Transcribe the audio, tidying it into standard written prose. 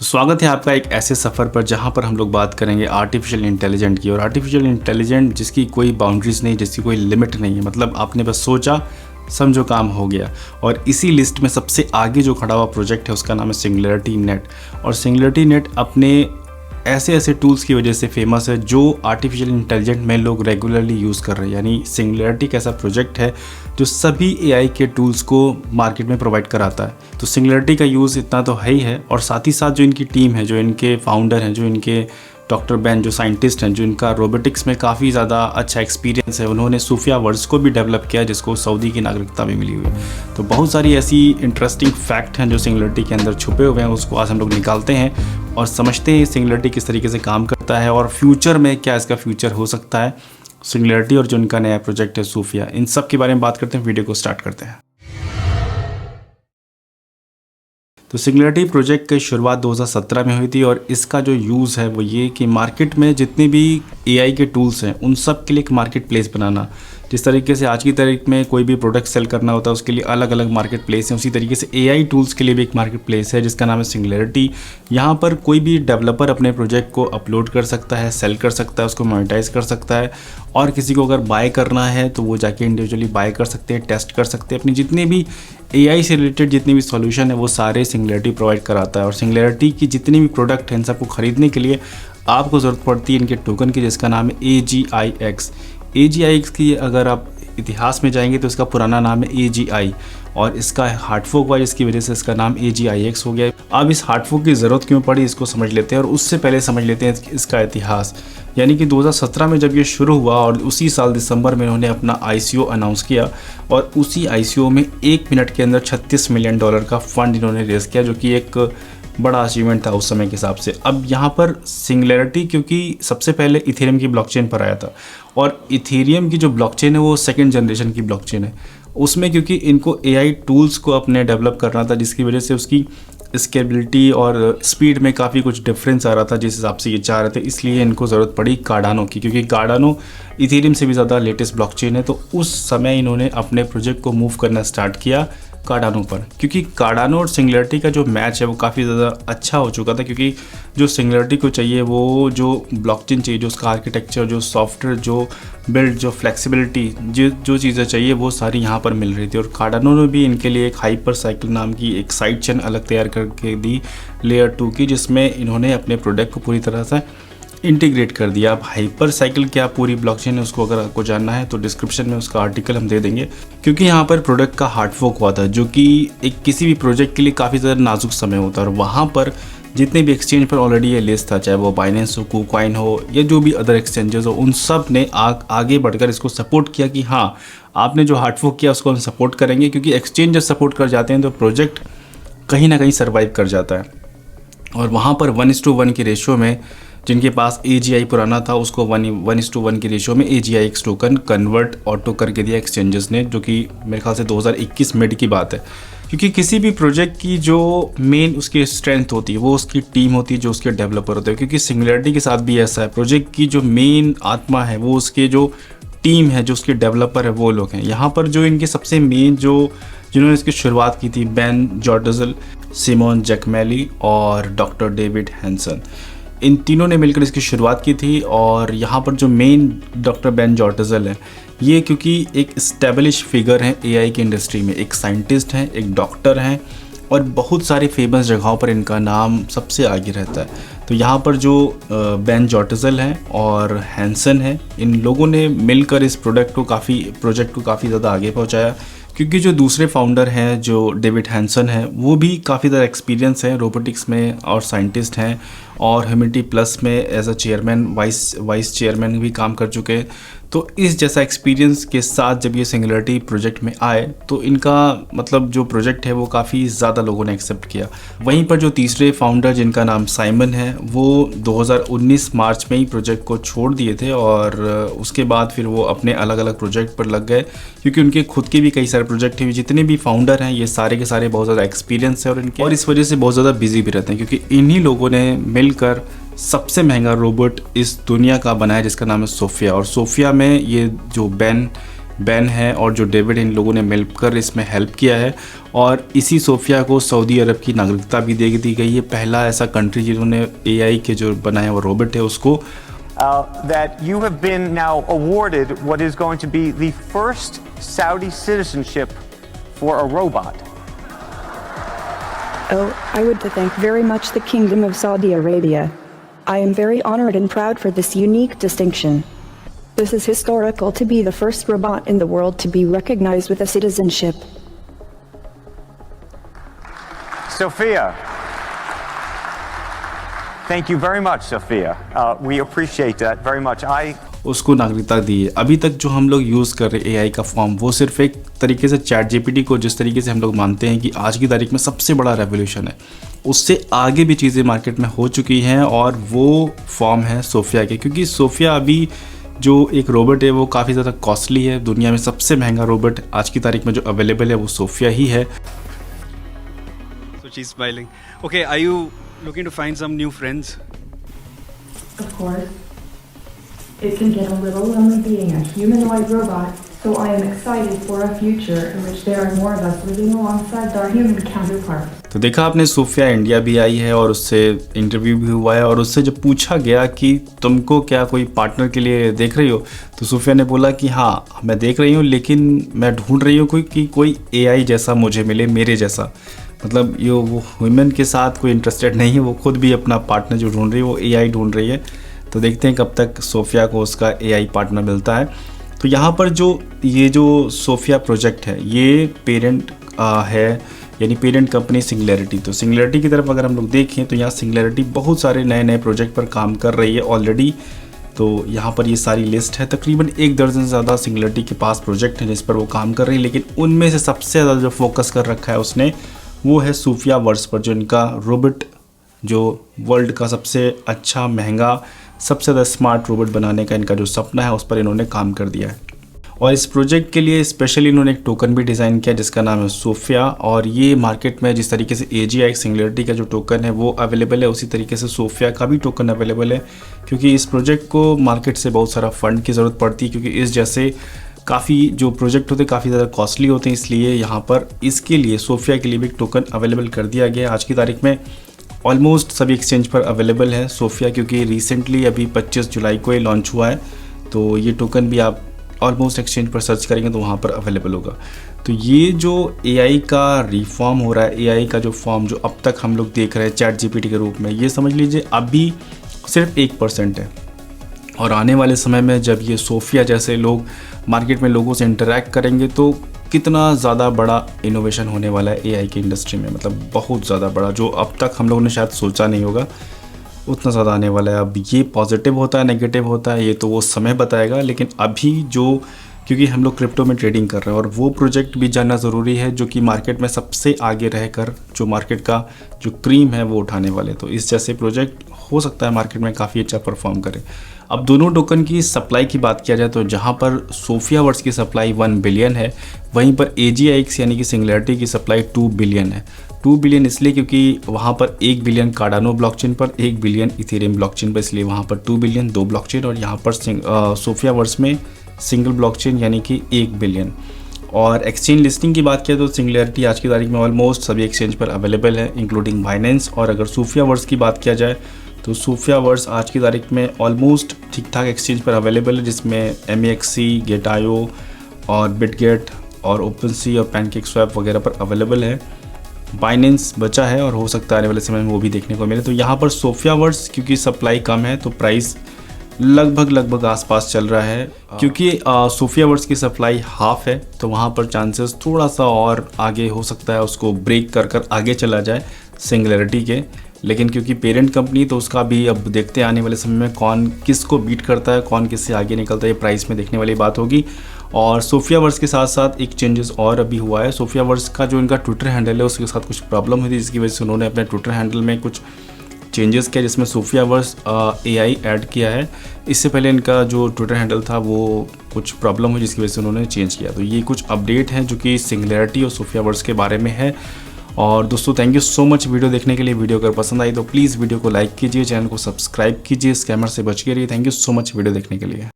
स्वागत है आपका एक ऐसे सफ़र पर जहां पर हम लोग बात करेंगे आर्टिफिशियल इंटेलिजेंट की। और आर्टिफिशियल इंटेलिजेंट जिसकी कोई बाउंड्रीज नहीं, जिसकी कोई लिमिट नहीं है, मतलब आपने बस सोचा समझो काम हो गया। और इसी लिस्ट में सबसे आगे जो खड़ा हुआ प्रोजेक्ट है उसका नाम है सिंगुलैरिटी नेट। और सिंगुलैरिटी नेट अपने ऐसे ऐसे टूल्स की वजह से फेमस है जो आर्टिफिशियल इंटेलिजेंट में लोग रेगुलरली यूज़ कर रहे हैं। यानी सिंगुलैरिटी एक ऐसा प्रोजेक्ट है जो सभी एआई के टूल्स को मार्केट में प्रोवाइड कराता है। तो सिंगुलैरिटी का यूज़ इतना तो है ही है, और साथ ही साथ जो इनकी टीम है, जो इनके फाउंडर हैं, जो इनके डॉक्टर बेन जो साइंटिस्ट हैं, जो इनका रोबोटिक्स में काफ़ी ज़्यादा अच्छा एक्सपीरियंस है, उन्होंने सूफिया वर्ड्स को भी डेवलप किया जिसको सऊदी की नागरिकता भी मिली हुई है। तो बहुत सारी ऐसी इंटरेस्टिंग फैक्ट हैं जो सिंगुलैरिटी के अंदर छुपे हुए हैं, उसको आज हम लोग निकालते हैं और समझते हैं सिंगुलैरिटी किस तरीके से काम करता है और फ्यूचर में क्या इसका फ्यूचर हो सकता है। सिंगुलैरिटी और जो इनका नया प्रोजेक्ट है सूफिया, इन सब के बारे में बात करते हैं। वीडियो को स्टार्ट करते हैं। तो सिंगुलैरिटी प्रोजेक्ट की शुरुआत 2017 में हुई थी और इसका जो यूज़ है वो ये कि मार्केट में जितने भी एआई के टूल्स हैं उन सब के लिए एक मार्केट प्लेस बनाना। जिस तरीके से आज की तारीख में कोई भी प्रोडक्ट सेल करना होता है उसके लिए अलग अलग मार्केट प्लेस है, उसी तरीके से एआई टूल्स के लिए भी एक मार्केट प्लेस है जिसका नाम है सिंगुलैरिटी। यहाँ पर कोई भी डेवलपर अपने प्रोजेक्ट को अपलोड कर सकता है, सेल कर सकता है, उसको मोनेटाइज कर सकता है, और किसी को अगर बाय करना है तो वो जाके इंडिविजुअली बाय कर सकते हैं, टेस्ट कर सकते हैं। अपनी जितने भी एआई से रिलेटेड जितने भी सॉल्यूशन है वो सारे सिंगुलैरिटी प्रोवाइड कराता है। और सिंगुलैरिटी की जितनी भी प्रोडक्ट हैं इन सबको खरीदने के लिए आपको ज़रूरत पड़ती है इनके टोकन की, जिसका नाम है AGIX। AGIX की अगर आप इतिहास में जाएंगे तो इसका पुराना नाम है AGI, और इसका हार्डफोक हुआ जिसकी वजह से इसका नाम AGIX हो गया। अब इस हार्डफोक की ज़रूरत क्यों पड़ी इसको समझ लेते हैं, और उससे पहले समझ लेते हैं इसका इतिहास। यानी कि 2017 में जब ये शुरू हुआ और उसी साल दिसंबर में इन्होंने अपना ICO अनाउंस किया, और उसी ICO में 1 मिनट के अंदर $36 मिलियन का फ़ंड इन्होंने रेज़ किया, जो कि एक बड़ा अचीवमेंट था उस समय के हिसाब से। अब यहाँ पर सिंगुलैरिटी क्योंकि सबसे पहले इथेरियम की ब्लॉकचेन पर आया था, और इथेरियम की जो ब्लॉकचेन है वो सेकंड जनरेशन की ब्लॉकचेन है। उसमें क्योंकि इनको एआई टूल्स को अपने डेवलप करना था, जिसकी वजह से उसकी स्केलेबिलिटी और स्पीड में काफ़ी कुछ डिफरेंस आ रहा था जिस हिसाब से ये चाह रहे थे, इसलिए इनको ज़रूरत पड़ी कार्डानो की, क्योंकि कार्डानो इथेरियम से भी ज़्यादा लेटेस्ट ब्लॉकचेन है। तो उस समय इन्होंने अपने प्रोजेक्ट को मूव करना स्टार्ट किया कार्डानो पर, क्योंकि कार्डानो और सिंगुलैरिटी का जो मैच है वो काफ़ी ज़्यादा अच्छा हो चुका था। क्योंकि जो सिंगुलैरिटी को चाहिए वो जो ब्लॉकचेन चाहिए, जो उसका आर्किटेक्चर, जो सॉफ्टवेयर, जो बिल्ड, जो फ्लेक्सिबिलिटी, जो चीज़ें चाहिए वो सारी यहाँ पर मिल रही थी। और कार्डानो ने भी इनके लिए एक हाइपर साइकिल नाम की एक साइड चेन अलग तैयार करके दी लेयर 2 की, जिसमें इन्होंने अपने प्रोडक्ट को पूरी तरह से इंटीग्रेट कर दिया। अब हाइपर साइकिल क्या पूरी ब्लॉकचेन है उसको अगर आपको जानना है तो डिस्क्रिप्शन में उसका आर्टिकल हम दे देंगे, क्योंकि यहाँ पर प्रोडक्ट का हार्ड फोक हुआ था, जो कि एक किसी भी प्रोजेक्ट के लिए काफ़ी ज़्यादा नाजुक समय होता है। और वहाँ पर जितने भी एक्सचेंज पर ऑलरेडी ये लिस्ट था, चाहे वो बाइनेंस हो, KuCoin हो, या जो भी अदर एक्सचेंजेस हो, उन सब ने आगे बढ़कर इसको सपोर्ट किया कि हाँ आपने जो हार्ड फोक किया उसको हम सपोर्ट करेंगे, क्योंकि एक्सचेंज जब सपोर्ट कर जाते हैं तो प्रोजेक्ट कहीं ना कहीं सर्वाइव कर जाता है। और वहाँ पर 1:1 की रेशियो में जिनके पास AGI पुराना था उसको 1:1 की रेशियो में AGIX टोकन कन्वर्ट ऑटो करके दिया एक्सचेंजेस ने, जो कि मेरे ख्याल से 2021 मिड की बात है। क्योंकि किसी भी प्रोजेक्ट की जो मेन उसकी स्ट्रेंथ होती है वो उसकी टीम होती है, जो उसके डेवलपर होते हैं। क्योंकि सिंगुलैरिटी के साथ भी ऐसा है, प्रोजेक्ट की जो मेन आत्मा है वो उसके जो टीम है, जो उसके डेवलपर है वो लोग हैं। यहाँ पर जो इनके सबसे मेन जिन्होंने इसकी शुरुआत की थी, बेन जॉर्टज़ल, सिमोन जैकमेली और डॉक्टर डेविड हैंसन, इन तीनों ने मिलकर इसकी शुरुआत की थी। और यहाँ पर जो मेन डॉक्टर बेन जॉर्टज़ल है, ये क्योंकि एक स्टेबलिश फिगर हैं एआई की इंडस्ट्री में, एक साइंटिस्ट हैं, एक डॉक्टर हैं, और बहुत सारी फेमस जगहों पर इनका नाम सबसे आगे रहता है। तो यहाँ पर जो बेन जॉर्टज़ल हैं और हैंसन हैं, इन लोगों ने मिलकर इस प्रोजेक्ट को काफ़ी ज़्यादा आगे पहुँचाया। क्योंकि जो दूसरे फाउंडर हैं, जो डेविड हैंसन हैं, वो भी काफ़ी ज़्यादा एक्सपीरियंस है रोबोटिक्स में और साइंटिस्ट हैं, और ह्यूमैनिटी प्लस में as a chairman, vice chairman भी काम कर चुके हैं। तो इस जैसा एक्सपीरियंस के साथ जब ये सिंगुलैरिटी प्रोजेक्ट में आए तो इनका मतलब जो प्रोजेक्ट है वो काफ़ी ज़्यादा लोगों ने एक्सेप्ट किया। वहीं पर जो तीसरे फाउंडर जिनका नाम साइमन है, वो 2019 मार्च में ही प्रोजेक्ट को छोड़ दिए थे, और उसके बाद फिर वो अपने अलग अलग प्रोजेक्ट पर लग गए, क्योंकि उनके खुद के भी कई सारे प्रोजेक्ट हैं। जितने भी फाउंडर हैं ये सारे के सारे बहुत ज़्यादा एक्सपीरियंस है और इस वजह से बहुत ज़्यादा बिजी भी रहते हैं, क्योंकि इन्हीं लोगों ने मिलकर सबसे महंगा रोबोट इस दुनिया का बनाया जिसका नाम है सोफिया। और सोफिया में ये जो बेन बेन है और जो डेविड, इन लोगों ने मिलकर इसमें हेल्प किया है और इसी सोफिया को सऊदी अरब की नागरिकता भी दे दी गई है। पहला ऐसा कंट्री जिन्होंने एआई के जो बनाया वो रोबोट है उसको that you have been now awarded what is going to be the first Saudi citizenship for a robot. Oh, I would thank very much the Kingdom of Saudi Arabia. I am very honored and proud for this unique distinction. This is historical to be the first robot in the world to be recognized with a citizenship. Sophia. Thank you very much, Sophia. We appreciate that very much. उसको नागरिकता दी है। अभी तक जो हम लोग use कर रहे एआई का फॉर्म वो सिर्फ एक तरीके से चैट जीपीटी को जिस तरीके से हम लोग मानते हैं कि आज की तारीख में सबसे बड़ा रेवोल्यूशन है, उससे आगे भी चीज़ें मार्केट में हो चुकी हैं और वो फॉर्म है सोफिया के। क्योंकि सोफिया अभी जो एक रोबोट है वो काफ़ी ज़्यादा कॉस्टली है। दुनिया में सबसे महंगा रोबोट आज की तारीख में जो अवेलेबल है वो सोफिया ही है। So she's smiling. Okay, are you looking to find some new friends? Of course. It can get a little lonely being a humanoid robot, so I am excited for a future in which there are more of us living alongside our human counterparts. तो देखा आपने, Sophia India भी आई है और उससे interview भी हुआ है और उससे जब पूछा गया कि तुमको क्या कोई पार्टनर के लिए देख रही हो, तो सोफिया ने बोला कि हाँ मैं देख रही हूँ, लेकिन मैं ढूंढ रही हूँ कोई एआई जैसा मुझे मिले, मेरे जैसा। मतलब ये वो ह्यूमन के साथ कोई इंटरेस्टेड नहीं है, वो खुद भी अपना पार्टनर जो ढूंढ रही है वो एआई ढूंढ रही है। तो देखते हैं कब तक सोफिया को उसका एआई पार्टनर मिलता है। तो यहाँ पर ये जो सोफिया प्रोजेक्ट है ये पेरेंट है, यानी पेरेंट कंपनी सिंगुलैरिटी। तो सिंगुलैरिटी की तरफ अगर हम लोग देखें तो यहाँ सिंगुलैरिटी बहुत सारे नए नए प्रोजेक्ट पर काम कर रही है ऑलरेडी। तो यहाँ पर ये सारी लिस्ट है, तकरीबन 1 दर्जन से ज़्यादा सिंगुलैरिटी के पास प्रोजेक्ट हैं जिस पर वो काम कर रही है, लेकिन उनमें से सबसे ज़्यादा जो फोकस कर रखा है उसने वो है सोफिया वर्स पर, जो इनका रोबोट जो वर्ल्ड का सबसे अच्छा, महंगा, सबसे ज़्यादा स्मार्ट रोबोट बनाने का इनका जो सपना है उस पर इन्होंने काम कर दिया है। और इस प्रोजेक्ट के लिए स्पेशली इन्होंने एक टोकन भी डिज़ाइन किया जिसका नाम है सोफिया। और ये मार्केट में जिस तरीके से AGI सिंगुलैरिटी का जो टोकन है वो अवेलेबल है, उसी तरीके से सोफिया का भी टोकन अवेलेबल है। क्योंकि इस प्रोजेक्ट को मार्केट से बहुत सारा फंड की ज़रूरत पड़ती है, क्योंकि इस जैसे काफ़ी जो प्रोजेक्ट होते हैं काफ़ी ज़्यादा कॉस्टली होते हैं, इसलिए यहाँ पर इसके लिए सोफिया के लिए भी एक टोकन अवेलेबल कर दिया गया। आज की तारीख में ऑलमोस्ट सभी एक्सचेंज पर अवेलेबल है सोफिया, क्योंकि रिसेंटली अभी 25 जुलाई को ये लॉन्च हुआ है। तो ये टोकन भी आप ऑलमोस्ट एक्सचेंज पर सर्च करेंगे तो वहाँ पर अवेलेबल होगा। तो ये जो एआई का रिफॉर्म हो रहा है, एआई का जो फॉर्म जो अब तक हम लोग देख रहे हैं चैट जीपीटी के रूप में, ये समझ लीजिए अभी सिर्फ 1% है। और आने वाले समय में जब ये सोफिया जैसे लोग मार्केट में लोगों से इंटरैक्ट करेंगे तो कितना ज़्यादा बड़ा इनोवेशन होने वाला है एआई की इंडस्ट्री में, मतलब बहुत ज़्यादा बड़ा, जो अब तक हम लोगों ने शायद सोचा नहीं होगा उतना ज़्यादा आने वाला है। अब ये पॉजिटिव होता है नेगेटिव होता है ये तो वो समय बताएगा, लेकिन अभी जो, क्योंकि हम लोग क्रिप्टो में ट्रेडिंग कर रहे हैं और वो प्रोजेक्ट भी जानना ज़रूरी है जो कि मार्केट में सबसे आगे रहकर जो मार्केट का जो क्रीम है वो उठाने वाले। तो इस जैसे प्रोजेक्ट हो सकता है मार्केट में काफ़ी अच्छा परफॉर्म करे। अब दोनों टोकन की सप्लाई की बात किया जाए तो जहाँ पर सोफिया वर्स की सप्लाई 1 बिलियन है, वहीं पर AGIX यानी कि सिंगुलैरिटी की सप्लाई 2 बिलियन है। 2 बिलियन इसलिए क्योंकि वहाँ पर 1 बिलियन कार्डानो ब्लॉकचेन पर, 1 बिलियन इथेरियम ब्लॉकचेन पर, इसलिए वहाँ पर 2 बिलियन 2 ब्लॉकचेन, और यहाँ पर सोफिया वर्स में सिंगल ब्लॉकचेन यानी कि 1 बिलियन। और एक्सचेंज लिस्टिंग की बात किया तो सिंगुलैरिटी आज की तारीख में ऑलमोस्ट सभी एक्सचेंज पर अवेलेबल है इंक्लूडिंग बाइनेंस। और अगर सोफिया वर्स की बात किया जाए तो सोफिया वर्स आज की तारीख में ऑलमोस्ट ठीक ठाक एक्सचेंज पर अवेलेबल है, जिसमें MEXC, Gate.io और बिटगेट और OpenSea और PancakeSwap वगैरह पर अवेलेबल है। बाइनेंस बचा है और हो सकता है आने वाले समय में वो भी देखने को मिले। तो यहाँ पर सोफिया वर्स क्योंकि सप्लाई कम है तो प्राइस लगभग आसपास चल रहा है। क्योंकि सोफिया वर्स की सप्लाई हाफ है तो वहाँ पर चांसेस थोड़ा सा और आगे हो सकता है, उसको ब्रेक कर आगे चला जाए सिंगुलैरिटी के। लेकिन क्योंकि पेरेंट कंपनी तो उसका भी अब देखते हैं आने वाले समय में कौन किसको बीट करता है, कौन किससे आगे निकलता है, ये प्राइस में देखने वाली बात होगी। और सोफिया वर्स के साथ साथ एक चेंजेस और अभी हुआ है। सोफिया वर्स का जो इनका ट्विटर हैंडल है उसके साथ कुछ प्रॉब्लम हुई थी, जिसकी वजह से उन्होंने अपने ट्विटर हैंडल में कुछ चेंजेस किया, जिसमें सोफिया वर्स AI ऐड किया है। इससे पहले इनका जो ट्विटर हैंडल था वो कुछ प्रॉब्लम हुई जिसकी वजह से उन्होंने चेंज किया। तो ये कुछ अपडेट हैं जो कि सिंगुलैरिटी और सोफिया वर्स के बारे में है। और दोस्तों thank you so much video देखने के लिए। वीडियो अगर पसंद आई तो प्लीज़ वीडियो को लाइक कीजिए, चैनल को सब्सक्राइब कीजिए, स्कैमर से बच के रहिए। Thank you so much video देखने के लिए।